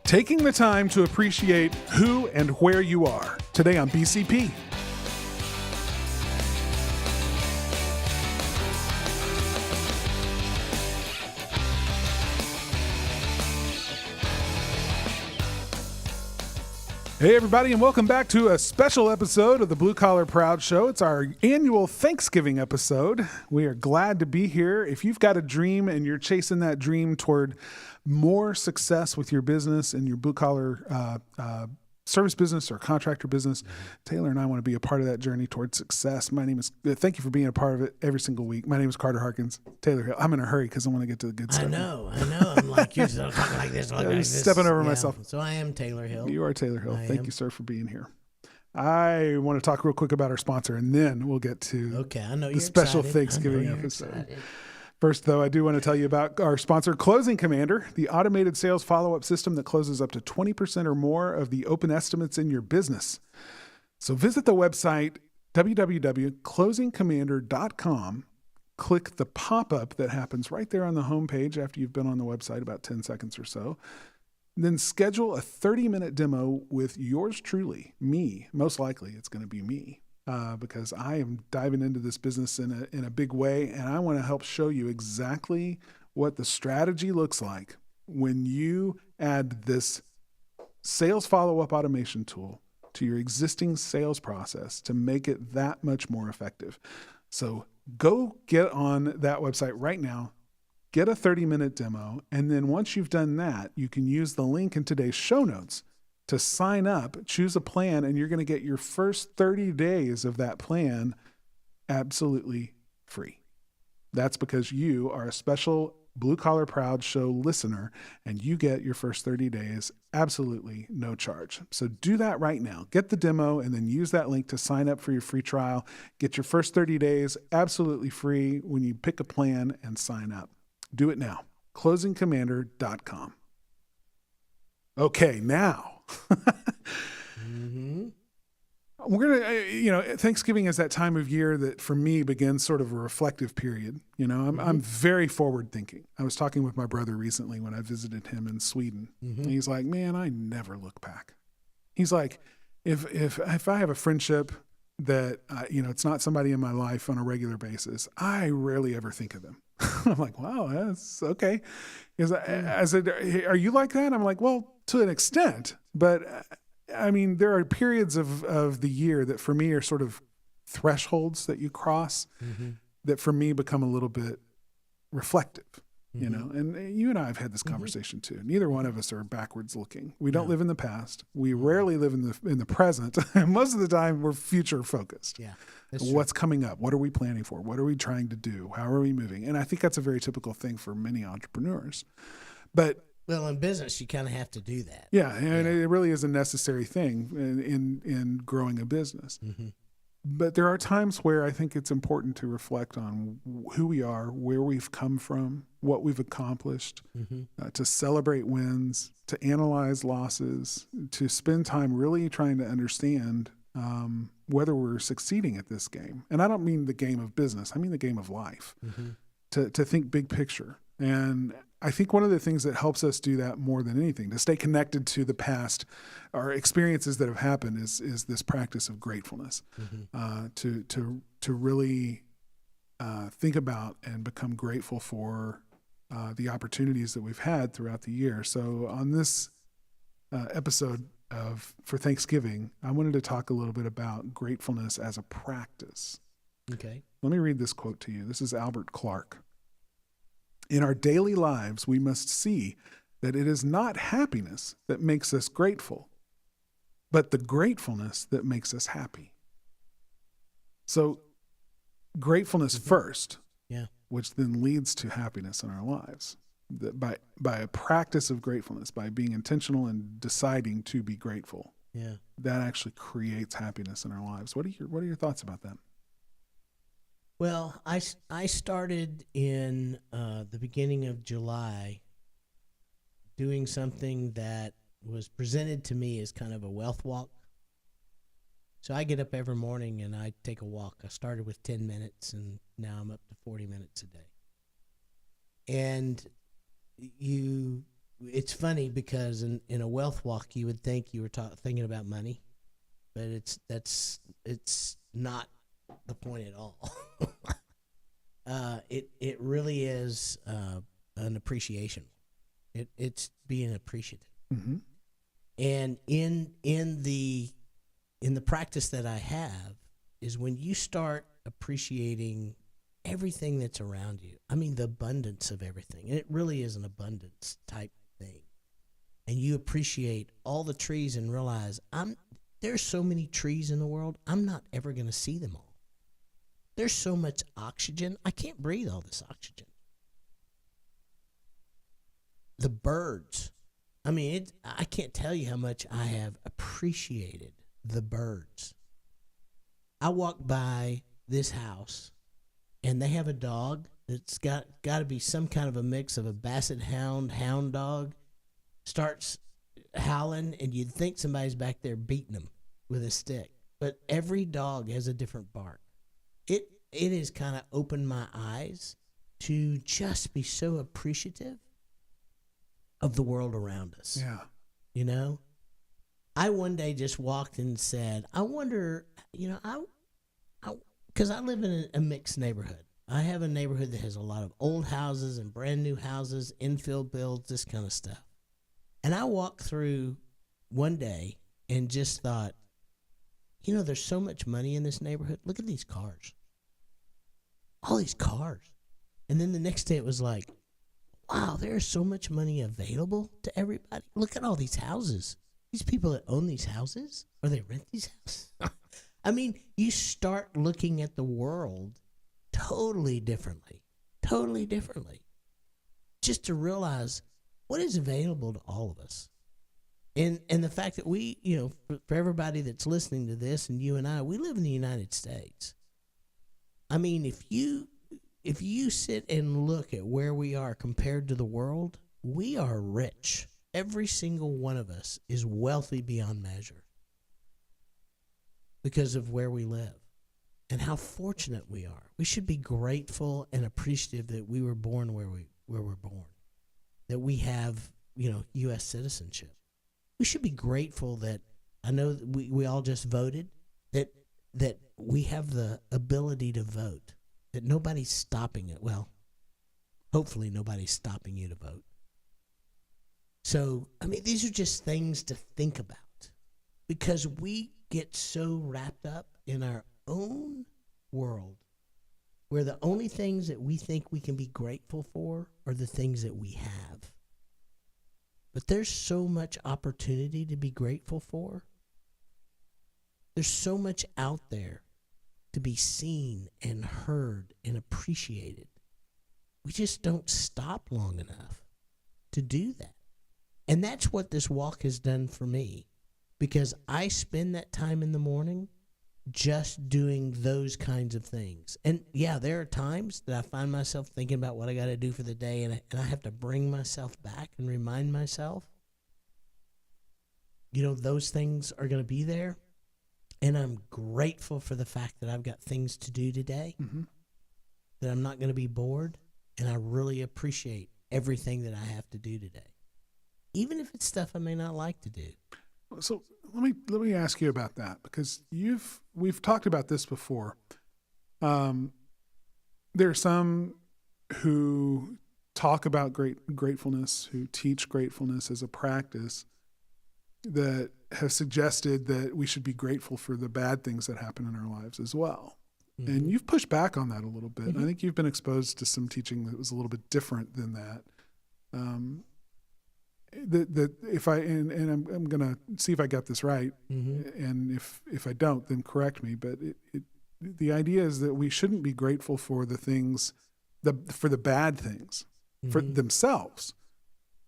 Taking the time to appreciate who and where you are. Today on BCP. Hey everybody, and welcome back to a special episode of the Blue Collar Proud Show. It's our annual Thanksgiving episode. We are glad to be here. If you've got a dream and you're chasing that dream toward more success with your business and your blue collar service business or contractor business, Taylor and I want to be a part of that journey towards success. Thank you for being a part of it every single week. My name is Carter Harkins. Taylor Hill. I'm in a hurry because I want to get to the good stuff. I know. I'm like, you're still talking like this. I'm stepping over myself. So I am Taylor Hill. You are Taylor Hill. Thank you, sir, for being here. I want to talk real quick about our sponsor, and then we'll get to the special Thanksgiving episode. Excited. First, though, I do want to tell you about our sponsor, Closing Commander, the automated sales follow-up system that closes up to 20% or more of the open estimates in your business. So visit the website, www.closingcommander.com. Click the pop-up that happens right there on the homepage after you've been on the website about 10 seconds or so. Then schedule a 30-minute demo with yours truly, me. Most likely, it's going to be me. Because I am diving into this business in a big way, and I want to help show you exactly what the strategy looks like when you add this sales follow-up automation tool to your existing sales process to make it that much more effective. So go get on that website right now, get a 30-minute demo, and then once you've done that, you can use the link in today's show notes to sign up, choose a plan, and you're going to get your first 30 days of that plan absolutely free. That's because you are a special Blue Collar Proud Show listener, and you get your first 30 days absolutely no charge. So do that right now. Get the demo and then use that link to sign up for your free trial. Get your first 30 days absolutely free when you pick a plan and sign up. Do it now. closingcommander.com. Okay, now. We're going to, Thanksgiving is that time of year that for me begins sort of a reflective period. I'm very forward thinking. I was talking with my brother recently when I visited him in Sweden. And he's like, man, I never look back. He's like, if I have a friendship that, it's not somebody in my life on a regular basis, I rarely ever think of them. I'm like, wow, that's okay. I said, hey, are you like that? I'm like, well, to an extent, but there are periods of the year that for me are sort of thresholds that you cross that for me become a little bit reflective, and you and I have had this conversation too. Neither one of us are backwards looking. We don't live in the past. We rarely live in the present. Most of the time we're future focused. Yeah. What's coming up? What are we planning for? What are we trying to do? How are we moving? And I think that's a very typical thing for many entrepreneurs. But in business, you kind of have to do that. Yeah, and it really is a necessary thing in growing a business. But there are times where I think it's important to reflect on who we are, where we've come from, what we've accomplished, to celebrate wins, to analyze losses, to spend time really trying to understand whether we're succeeding at this game. And I don't mean the game of business. I mean the game of life, to think big picture. And I think one of the things that helps us do that more than anything, to stay connected to the past, our experiences that have happened, is this practice of gratefulness, to really think about and become grateful for the opportunities that we've had throughout the year. So on this episode for Thanksgiving, I wanted to talk a little bit about gratefulness as a practice. Okay. Let me read this quote to you. This is Albert Clark. In our daily lives, we must see that it is not happiness that makes us grateful, but the gratefulness that makes us happy. So gratefulness first, which then leads to happiness in our lives. That by a practice of gratefulness, by being intentional and deciding to be grateful, that actually creates happiness in our lives. What are your thoughts about that? Well, I started in the beginning of July doing something that was presented to me as kind of a wealth walk. So I get up every morning and I take a walk. I started with 10 minutes and now I'm up to 40 minutes a day. And you it's funny because in a wealth walk you would think you were thinking about money, but it's not the point at all. It really is an appreciation. It's being appreciative. Mm-hmm. And in the practice that I have is when you start appreciating everything that's around you. I mean, the abundance of everything. And it really is an abundance type thing. And you appreciate all the trees and realize there's so many trees in the world, I'm not ever going to see them all. There's so much oxygen, I can't breathe all this oxygen. The birds, I mean, I can't tell you how much I have appreciated the birds. I walk by this house, and they have a dog that's got to be some kind of a mix of a basset hound dog. Starts howling, and you'd think somebody's back there beating him with a stick. But every dog has a different bark. It has kind of opened my eyes to just be so appreciative of the world around us. Yeah. You know? I one day just walked and said, I wonder, because I live in a mixed neighborhood. I have a neighborhood that has a lot of old houses and brand new houses, infill builds, this kind of stuff. And I walked through one day and just thought, there's so much money in this neighborhood. Look at these cars. All these cars. And then the next day it was like, wow, there's so much money available to everybody. Look at all these houses. These people that own these houses, or they rent these houses. I mean, you start looking at the world totally differently. Just to realize what is available to all of us. And the fact that we, for everybody that's listening to this and you and I, we live in the United States. I mean, if you sit and look at where we are compared to the world, we are rich. Every single one of us is wealthy beyond measure because of where we live and how fortunate we are. We should be grateful and appreciative that we were born where we're born, that we have, U.S. citizenship. We should be grateful that I know that we all just voted, that we have the ability to vote, that nobody's stopping it. Well, hopefully nobody's stopping you to vote. So, I mean, these are just things to think about because we get so wrapped up in our own world where the only things that we think we can be grateful for are the things that we have. But there's so much opportunity to be grateful for. There's so much out there to be seen and heard and appreciated. We just don't stop long enough to do that. And that's what this walk has done for me, because I spend that time in the morning just doing those kinds of things. And yeah, there are times that I find myself thinking about what I got to do for the day, and I have to bring myself back and remind myself, those things are going to be there. And I'm grateful for the fact that I've got things to do today, that I'm not going to be bored, and I really appreciate everything that I have to do today, even if it's stuff I may not like to do. So let me ask you about that, because we've talked about this before. There are some who talk about gratefulness, who teach gratefulness as a practice, that have suggested that we should be grateful for the bad things that happen in our lives as well. Mm-hmm. And you've pushed back on that a little bit. Mm-hmm. I think you've been exposed to some teaching that was a little bit different than that. That if I'm going to see if I got this right, and if I don't, then correct me. But the idea is that we shouldn't be grateful for the things, for the bad things, for themselves,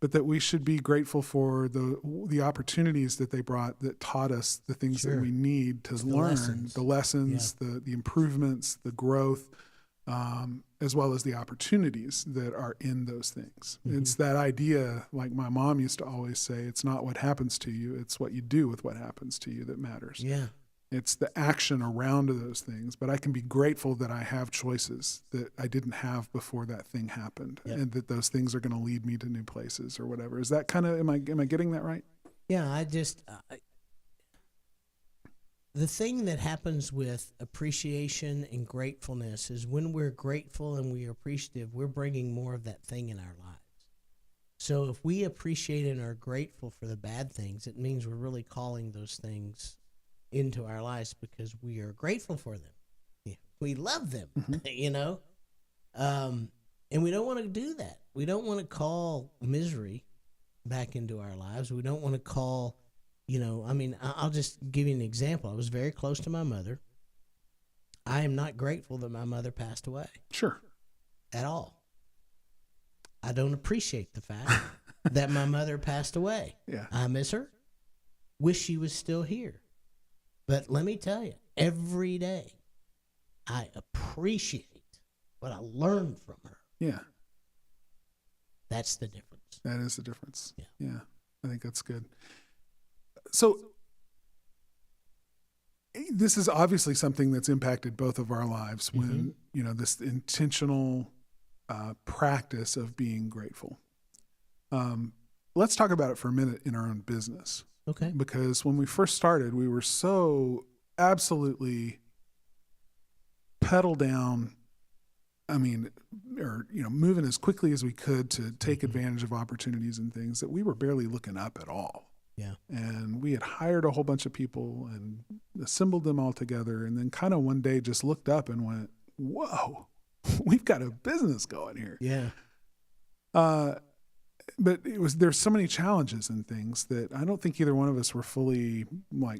but that we should be grateful for the opportunities that they brought that taught us the things that we need to learn, the lessons, the improvements, the growth, as well as the opportunities that are in those things. It's that idea, like my mom used to always say, it's not what happens to you, it's what you do with what happens to you that matters. Yeah. It's the action around those things, but I can be grateful that I have choices that I didn't have before that thing happened, Yep. and that those things are going to lead me to new places or whatever. Is that kind of, am I getting that right? Yeah, the thing that happens with appreciation and gratefulness is when we're grateful and we're appreciative, we're bringing more of that thing in our lives. So if we appreciate and are grateful for the bad things, it means we're really calling those things into our lives because we are grateful for them. Yeah, we love them, and we don't want to do that. We don't want to call misery back into our lives. We don't want to call, I'll just give you an example. I was very close to my mother. I am not grateful that my mother passed away. Sure. At all. I don't appreciate the fact that my mother passed away. Yeah. I miss her. Wish she was still here. But let me tell you, every day I appreciate what I learned from her. Yeah. That's the difference. That is the difference. Yeah. I think that's good. So this is obviously something that's impacted both of our lives when, this intentional practice of being grateful. Let's talk about it for a minute in our own business. Okay. Because when we first started, we were so absolutely pedal down, moving as quickly as we could to take advantage of opportunities and things that we were barely looking up at all. Yeah. And we had hired a whole bunch of people and assembled them all together, and then kind of one day just looked up and went, whoa, we've got a business going here. Yeah. But there's so many challenges and things that I don't think either one of us were fully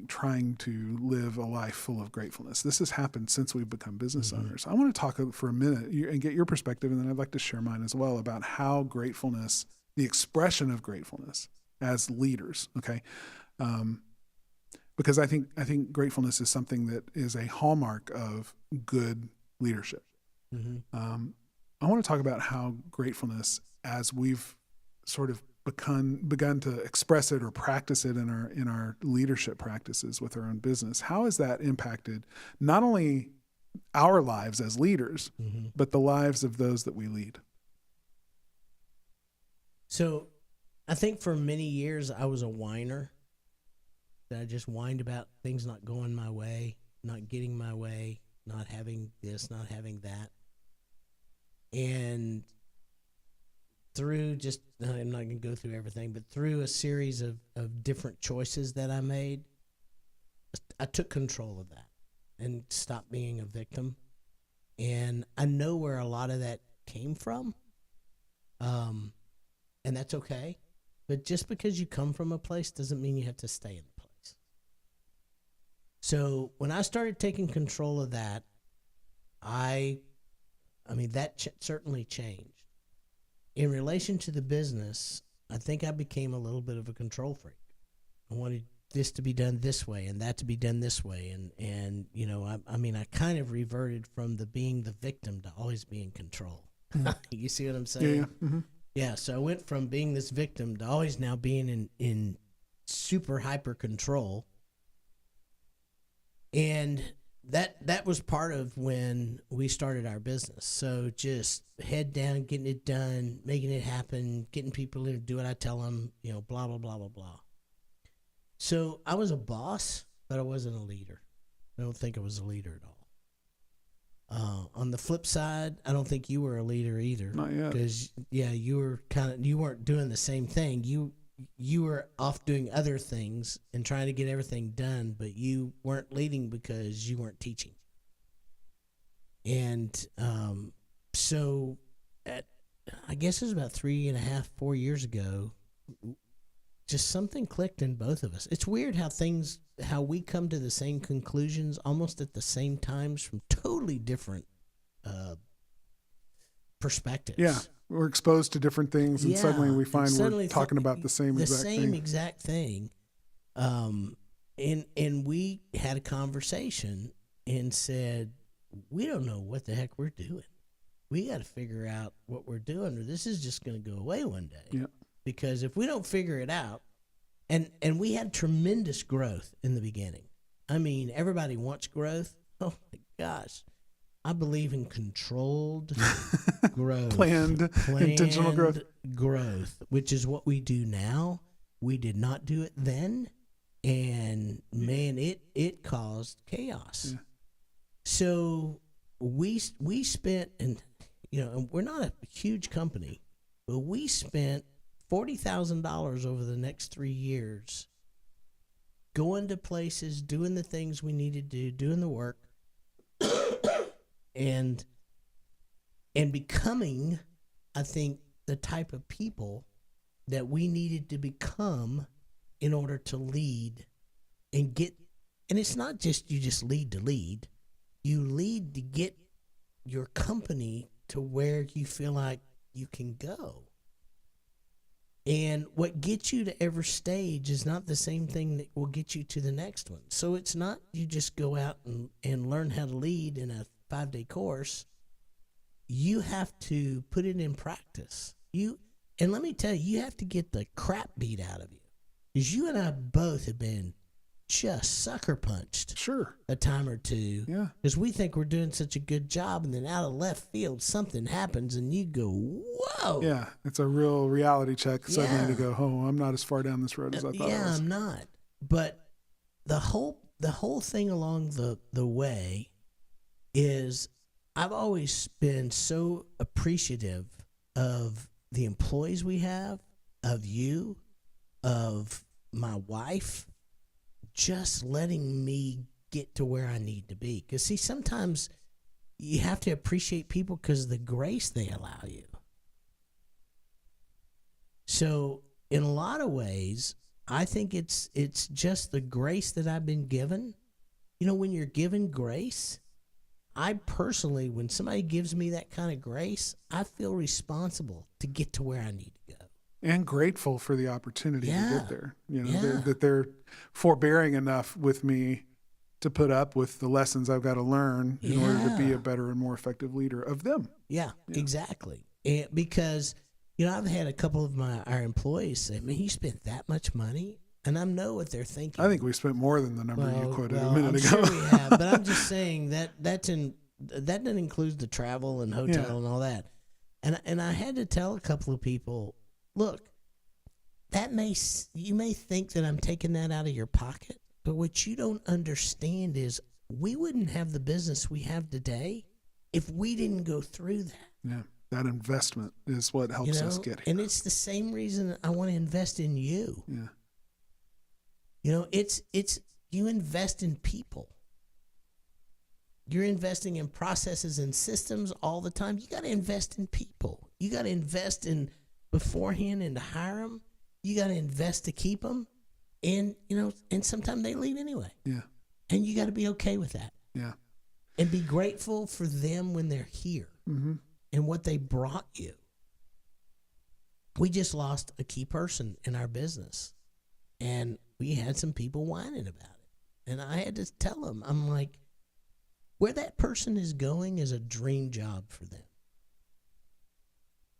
trying to live a life full of gratefulness. This has happened since we've become business owners. I want to talk for a minute and get your perspective, and then I'd like to share mine as well about how gratefulness, the expression of gratefulness as leaders, okay? Because I think gratefulness is something that is a hallmark of good leadership. Mm-hmm. I want to talk about how gratefulness, as we've sort of begun to express it or practice it in our leadership practices with our own business, how has that impacted not only our lives as leaders, but the lives of those that we lead? So I think for many years I was a whiner. That I just whined about things not going my way, not getting my way, not having this, not having that. And through I'm not going to go through everything, but through a series of different choices that I made, I took control of that and stopped being a victim. And I know where a lot of that came from. And that's okay. But just because you come from a place doesn't mean you have to stay in the place. So when I started taking control of that, that certainly changed. In relation to the business, I think I became a little bit of a control freak. I wanted this to be done this way and that to be done this way. And I kind of reverted from being the victim to always be in control. You see what I'm saying? Yeah. Mm-hmm. Yeah, so I went from being this victim to always now being in super hyper control. And that was part of when we started our business. So just head down, getting it done, making it happen, getting people in to do what I tell them, blah, blah, blah, blah, blah. So I was a boss, but I wasn't a leader. I don't think I was a leader at all. On the flip side, I don't think you were a leader either. Not yet. Because, you weren't doing the same thing. You were off doing other things and trying to get everything done, but you weren't leading because you weren't teaching. And so I guess it was about 3.5, 4 years ago, just something clicked in both of us. It's weird how we come to the same conclusions almost at the same times from totally different perspectives. Yeah. We're exposed to different things, and suddenly we find we're talking about the same exact thing. And we had a conversation and said, we don't know what the heck we're doing. We got to figure out what we're doing, or this is just going to go away one day. Yeah. Because if we don't figure it out, and we had tremendous growth in the beginning. I mean, everybody wants growth. Oh my gosh. I believe in controlled growth. Planned, intentional growth. Which is what we do now. We did not do it then. And man, it caused chaos. Yeah. So we spent, and we're not a huge company, but we spent $40,000 over the next 3 years going to places, doing the things we needed to do, doing the work, and becoming, I think, the type of people that we needed to become in order to lead and get. And it's not just you just lead to lead. You lead to get your company to where you feel like you can go. And what gets you to every stage is not the same thing that will get you to the next one. So it's not you just go out and learn how to lead in a 5-day course. You have to put it in practice. And let me tell you, you have to get the crap beat out of you. Because you and I both have been just sucker punched. Sure. A time or two. Yeah. Because we think we're doing such a good job, and then out of left field, something happens, and you go, whoa. Yeah. It's a real reality check suddenly to go, oh, I'm not as far down this road as I thought I was. I'm not. But the whole thing along the way is I've always been so appreciative of the employees we have, of you, of my wife, just letting me get to where I need to be. Because, see, sometimes you have to appreciate people because of the grace they allow you. So, in a lot of ways, I think it's just the grace that I've been given. You know, when you're given grace, I personally, when somebody gives me that kind of grace, I feel responsible to get to where I need to go. And grateful for the opportunity to get there. You know, Yeah. that they're forbearing enough with me to put up with the lessons I've got to learn in order to be a better and more effective leader of them. Yeah. Exactly. And because, you know, I've had a couple of our employees say, man, you spent that much money? And I know what they're thinking. I think we spent more than the number you quoted a minute I'm ago. sure we have, but I'm just saying that doesn't include the travel and hotel and all that. And I had to tell a couple of people, look, you may think that I'm taking that out of your pocket, but what you don't understand is we wouldn't have the business we have today if we didn't go through that. Yeah, that investment is what helps us get here. And it's the same reason I want to invest in you. Yeah. You know, it's you invest in people. You're investing in processes and systems all the time. You got to invest in people. You got to invest in beforehand and to hire them. You got to invest to keep them. And, you know, and sometimes they leave anyway. Yeah. And you got to be okay with that. Yeah. And be grateful for them when they're here and what they brought you. We just lost a key person in our business. And we had some people whining about it. And I had to tell them, I'm like, where that person is going is a dream job for them.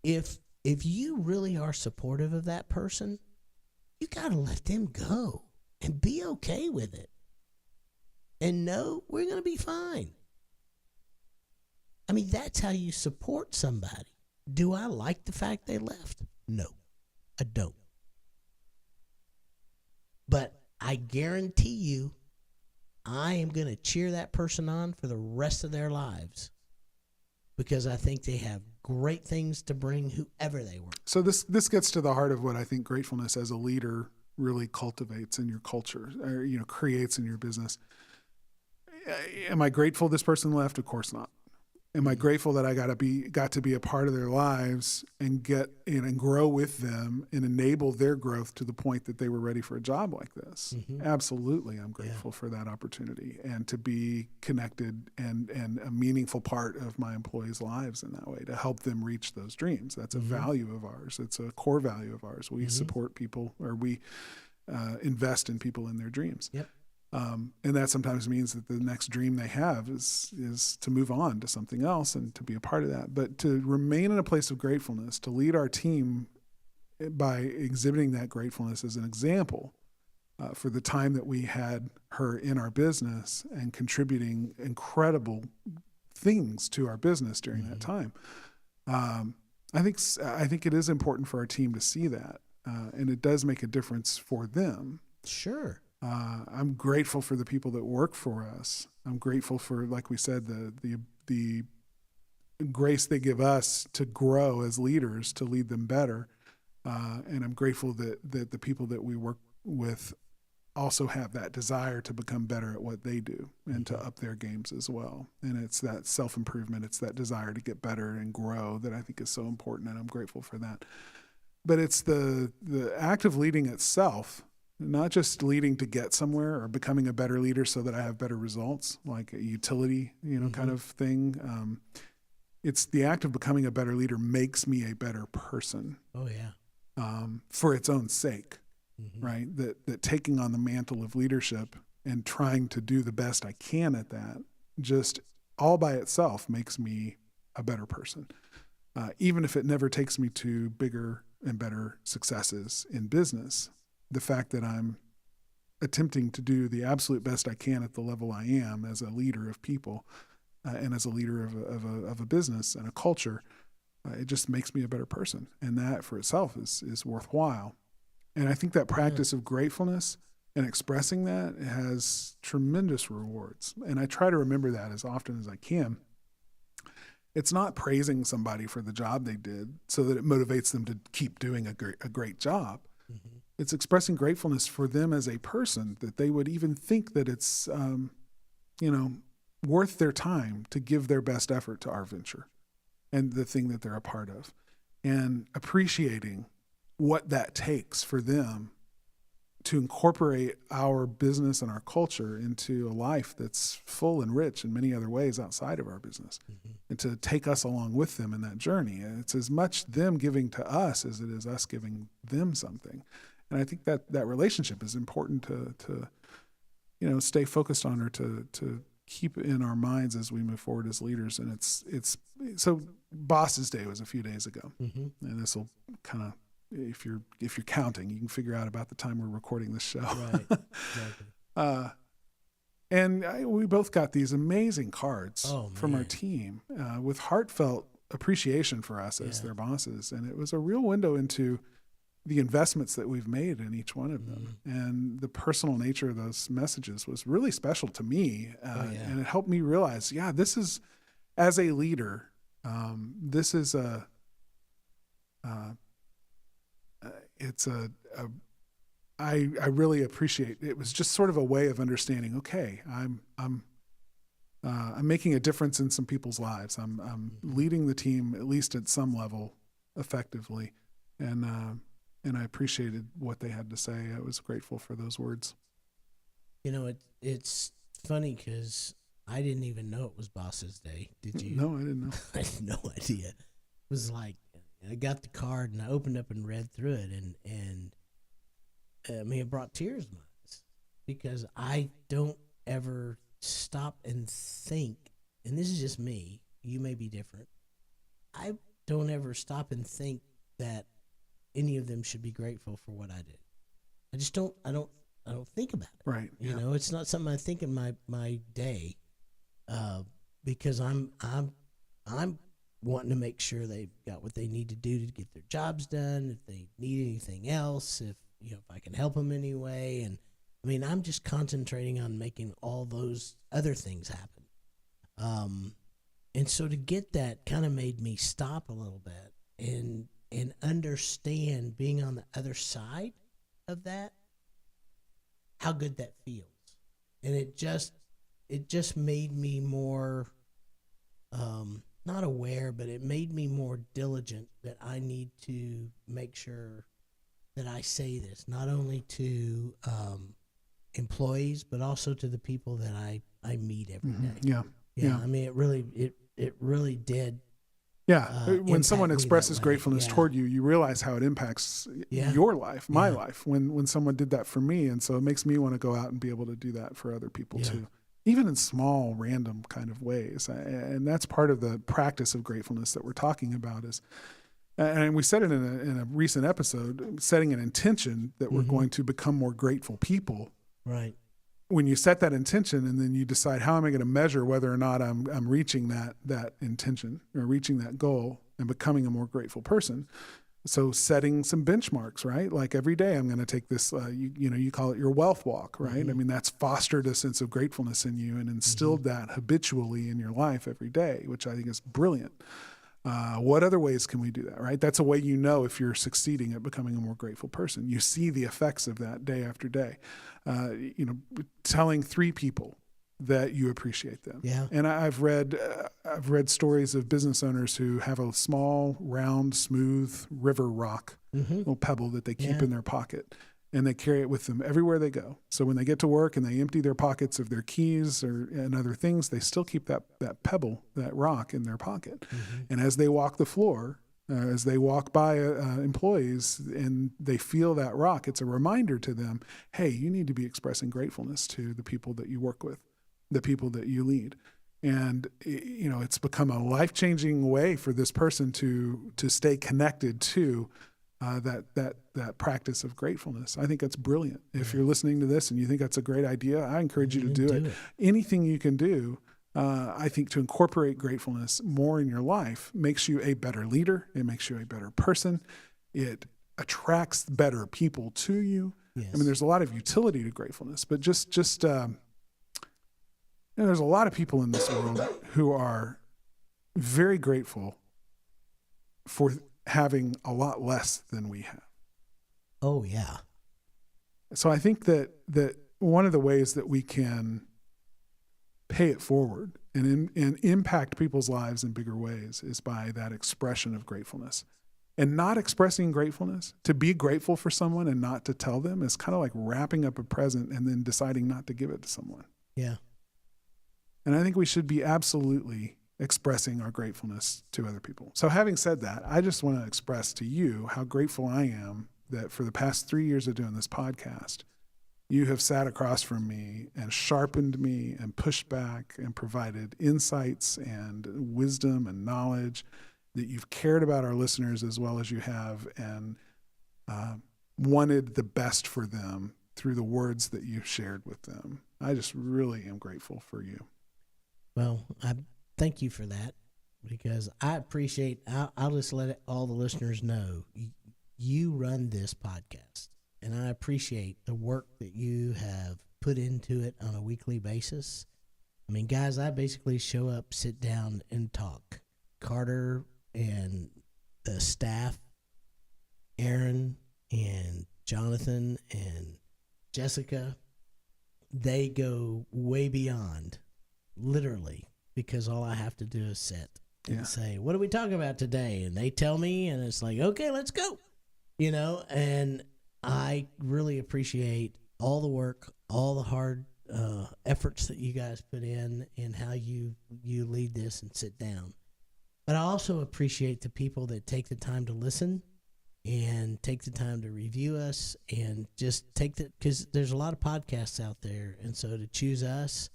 If you really are supportive of that person, you got to let them go and be okay with it. And know we're going to be fine. I mean, that's how you support somebody. Do I like the fact they left? No, I don't. But I guarantee you, I am going to cheer that person on for the rest of their lives because I think they have great things to bring whoever they were. So this gets to the heart of what I think gratefulness as a leader really cultivates in your culture, or, you know, creates in your business. Am I grateful this person left? Of course not. Am I grateful that I got to be a part of their lives and get in and grow with them and enable their growth to the point that they were ready for a job like this? Absolutely, I'm grateful for that opportunity and to be connected and a meaningful part of my employees' lives in that way to help them reach those dreams. That's a value of ours. It's a core value of ours. We support people, or we invest in people in their dreams. Yep. And that sometimes means that the next dream they have is to move on to something else and to be a part of that. But to remain in a place of gratefulness, to lead our team by exhibiting that gratefulness as an example, for the time that we had her in our business and contributing incredible things to our business during that time. I think it is important for our team to see that, and it does make a difference for them. Sure. I'm grateful for the people that work for us. I'm grateful for, like we said, the grace they give us to grow as leaders, to lead them better. And I'm grateful that the people that we work with also have that desire to become better at what they do and to up their games as well. And it's that self-improvement, it's that desire to get better and grow that I think is so important, and I'm grateful for that. But it's the act of leading itself, not just leading to get somewhere or becoming a better leader so that I have better results, like a utility, kind of thing. It's the act of becoming a better leader makes me a better person. Oh, yeah. For its own sake. Right? That taking on the mantle of leadership and trying to do the best I can at that, just all by itself makes me a better person. Even if it never takes me to bigger and better successes in business, the fact that I'm attempting to do the absolute best I can at the level I am as a leader of people and as a leader of a business and a culture, it just makes me a better person. And that for itself is worthwhile. And I think that practice of gratefulness and expressing that has tremendous rewards. And I try to remember that as often as I can. It's not praising somebody for the job they did so that it motivates them to keep doing a great job. It's expressing gratefulness for them as a person, that they would even think that it's, worth their time to give their best effort to our venture and the thing that they're a part of, and appreciating what that takes for them to incorporate our business and our culture into a life that's full and rich in many other ways outside of our business, and to take us along with them in that journey. It's as much them giving to us as it is us giving them something. And I think that relationship is important to stay focused on, or to keep in our minds as we move forward as leaders. And it's so Boss's Day was a few days ago, and this will kind of, if you're counting, you can figure out about the time we're recording this show. Right. Exactly. And we both got these amazing cards from our team with heartfelt appreciation for us as their bosses. And it was a real window into the investments that we've made in each one of them. And the personal nature of those messages was really special to me. And it helped me realize, this is, as a leader, this is I really appreciate it. It was just sort of a way of understanding, okay, I'm making a difference in some people's lives. I'm leading the team, at least at some level, effectively. And I appreciated what they had to say. I was grateful for those words. It's funny because I didn't even know it was Boss's Day. Did you? No, I didn't know. I had no idea. It was like, I got the card and I opened up and read through it, and it brought tears to my eyes, because I don't ever stop and think, and this is just me, you may be different, I don't ever stop and think that any of them should be grateful for what I did. I just don't. I don't think about it. Right. You know, it's not something I think in my day, because I'm wanting to make sure they've got what they need to do to get their jobs done. If they need anything else, if I can help them anyway, and I'm just concentrating on making all those other things happen. And so to get that kind of made me stop a little bit and understand, being on the other side of that, how good that feels. And it just made me more, not aware, but it made me more diligent that I need to make sure that I say this, not only to employees, but also to the people that I meet every day. Yeah. It really did. Yeah, when someone impact me expresses that way. gratefulness toward you, you realize how it impacts your life, my life, when someone did that for me. And so it makes me want to go out and be able to do that for other people too, even in small, random kind of ways. And that's part of the practice of gratefulness that we're talking about, is And we said it in a recent episode, setting an intention that we're going to become more grateful people. Right. When you set that intention and then you decide, how am I going to measure whether or not I'm reaching that intention or reaching that goal and becoming a more grateful person. So setting some benchmarks, right? Like every day I'm going to take this, you call it your wealth walk, right? I mean, that's fostered a sense of gratefulness in you and instilled that habitually in your life every day, which I think is brilliant. What other ways can we do that, right? That's a way you know if you're succeeding at becoming a more grateful person. You see the effects of that day after day. Telling 3 people that you appreciate them. Yeah. And I've read stories of business owners who have a small, round, smooth river rock, little pebble that they keep in their pocket. And they carry it with them everywhere they go. So when they get to work and they empty their pockets of their keys and other things, they still keep that pebble, that rock in their pocket. And as they walk the floor, as they walk by employees and they feel that rock, it's a reminder to them, hey, you need to be expressing gratefulness to the people that you work with, the people that you lead. And, it's become a life-changing way for this person to stay connected to that practice of gratefulness. I think that's brilliant. If you're listening to this and you think that's a great idea, I encourage you to do it. Anything you can do, I think, to incorporate gratefulness more in your life makes you a better leader. It makes you a better person. It attracts better people to you. Yes. I mean, there's a lot of utility to gratefulness, but there's a lot of people in this world who are very grateful for having a lot less than we have. Oh, yeah. So I think that one of the ways that we can pay it forward and impact people's lives in bigger ways is by that expression of gratefulness. And not expressing gratefulness, to be grateful for someone and not to tell them, is kind of like wrapping up a present and then deciding not to give it to someone. Yeah. And I think we should be absolutely expressing our gratefulness to other people. So having said that, I just want to express to you how grateful I am that for the past 3 years of doing this podcast, you have sat across from me and sharpened me and pushed back and provided insights and wisdom and knowledge, that you've cared about our listeners as well as you have, and wanted the best for them through the words that you've shared with them. I just really am grateful for you. Well, I thank you for that, because I appreciate, I'll just let all the listeners know, you run this podcast, and I appreciate the work that you have put into it on a weekly basis. I mean, guys, I basically show up, sit down, and talk. Carter and the staff, Aaron and Jonathan and Jessica, they go way beyond, literally, because all I have to do is sit and say, what are we talking about today? And they tell me, and it's like, okay, let's go. And I really appreciate all the work, all the hard efforts that you guys put in, and how you lead this and sit down. But I also appreciate the people that take the time to listen and take the time to review us, and just because there's a lot of podcasts out there. And so to choose us,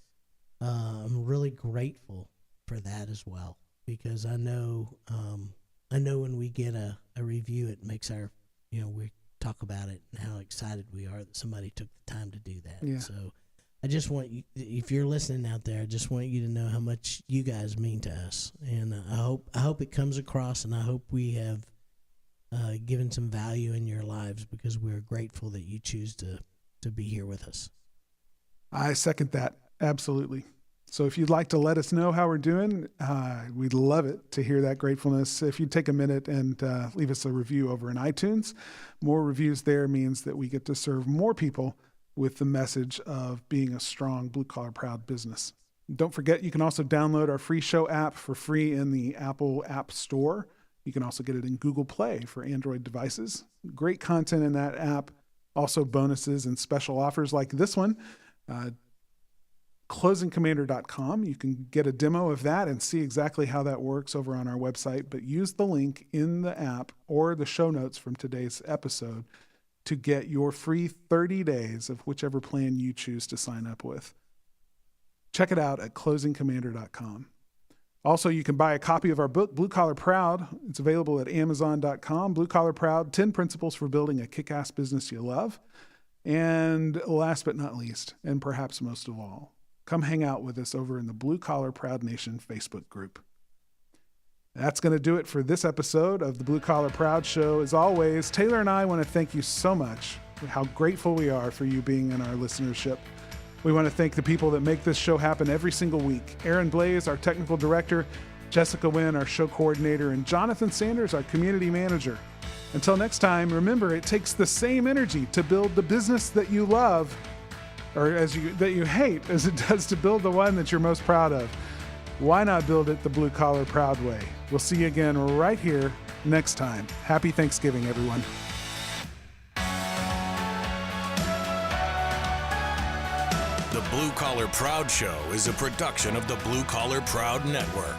I'm really grateful for that as well, because I know when we get a review, it makes our, we talk about it and how excited we are that somebody took the time to do that. Yeah. So I just want you, if you're listening out there, I just want you to know how much you guys mean to us. And I hope it comes across, and I hope we have given some value in your lives, because we're grateful that you choose to be here with us. I second that. Absolutely. So if you'd like to let us know how we're doing, we'd love it to hear that gratefulness. If you'd take a minute and leave us a review over in iTunes, more reviews there means that we get to serve more people with the message of being a strong, blue-collar, proud business. Don't forget, you can also download our free show app for free in the Apple App Store. You can also get it in Google Play for Android devices. Great content in that app. Also bonuses and special offers like this one. Closingcommander.com. You can get a demo of that and see exactly how that works over on our website, but use the link in the app or the show notes from today's episode to get your free 30 days of whichever plan you choose to sign up with. Check it out at closingcommander.com. Also, you can buy a copy of our book, Blue Collar Proud. It's available at Amazon.com. Blue Collar Proud, 10 Principles for Building a Kick-Ass Business You Love. And last but not least, and perhaps most of all, come hang out with us over in the Blue Collar Proud Nation Facebook group. That's going to do it for this episode of the Blue Collar Proud Show. As always, Taylor and I want to thank you so much for how grateful we are for you being in our listenership. We want to thank the people that make this show happen every single week. Aaron Blaze, our technical director, Jessica Wynn, our show coordinator, and Jonathan Sanders, our community manager. Until next time, remember, it takes the same energy to build the business that you love, or that you hate, as it does to build the one that you're most proud of. Why not build it the Blue Collar Proud way? We'll see you again right here next time. Happy Thanksgiving, everyone. The Blue Collar Proud Show is a production of the Blue Collar Proud Network.